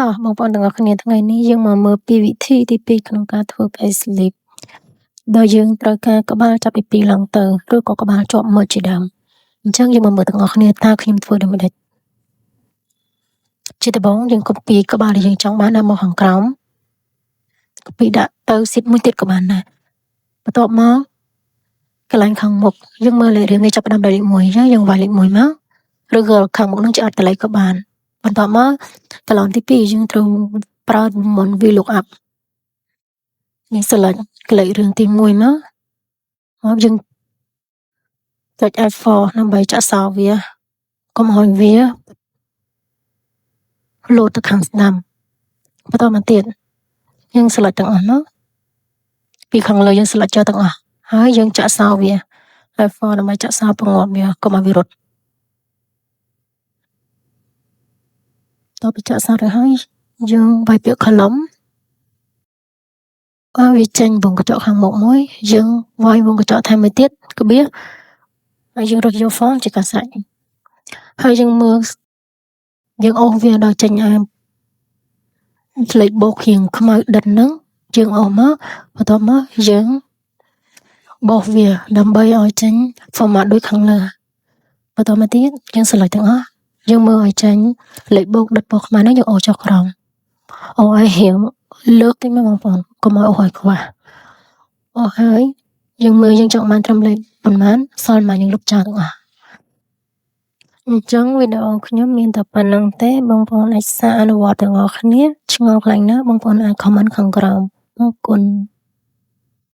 តោះបងប្អូនទាំងអស់គ្នាថ្ងៃនេះយើងមកមើលពីវិធីទី2ក្នុងការធ្វើ payslip ដោយយើងត្រូវការក្បាលចាប់ពី2ឡើងទៅឬក៏ក្បាលជាប់មើលជាដើមអញ្ចឹងយើងមកមើលទាំងអស់គ្នាតើខ្ញុំធ្វើដូចម្តេចជាដំបូងយើង copy ក្បាលដែលយើងចង់បានដាក់មកខាងក្រោម copy ដាក់ទៅ sheet មួយទៀតក៏បានដែរបន្ទាប់មកកន្លែងខាងមុខយើងមើលលេខរៀងវាចាប់ផ្ដើមដោយលេខ1អញ្ចឹងយើងវាយលេខ1មកឬក៏ខាងមុខនឹងជាអត្តលេខក៏បានបន្ទាប់មកកន្លងទី2យើងត្រូវប្រើមុន VLOOKUP យើង select កលេខរឿងទី1មកយើងចុច F4 ដើម្បីចាក់សោវាកុំឲ្យវាលោតទៅខាងស្ដាំបន្តមកទៀតយើង select ទាំងអស់មកពីខាងលើយើង select ចោលទាំងអស់ហើយយើងចាក់សោវា F4 ដើម្បីចាក់សោពងប់វាកុំឲ្យវារត់តទៅចាក់សោទៅហើយយើងវាយពាក្យ column វាចេញវងកញ្ចក់ខាងមុខមួយយើងវាយវងកញ្ចក់ថែមមួយទៀតក្បៀសហើយយើងរកយក font ជាកាសែតហើយយើងមើលយើងអូសវាដល់ចេញអាលេខបូករៀងខ្មៅដិតហ្នឹងយើងអូសមកបន្ទាប់មកយើងបោះវាដើម្បីឲ្យចេញ format ដូចខាងលើបន្តមកទៀតយើង select ទាំងអស់យើងមើលឲ្យចេញលេខបូកដិតពណ៌ខ្មៅហ្នឹងយើងអូសចុះក្រោមអូឲ្យរៀងលើកតិចមកបងប្អូនកុំឲ្យអូសឲ្យខ្វះអូសហើយយើងមើលយើងចង់បានត្រឹមលេខប៉ុន្មានសល់មកយើងលុបចោលទាំងអស់អញ្ចឹងវីដេអូខ្ញុំមានតែប៉ុណ្្នឹងទេបងប្អូនអាចសាកអនុវត្តទាំងអស់គ្នាឆ្ងល់ខ្លាំងណាស់បងប្អូនអាច comment ខាងក្រោមអរគុណ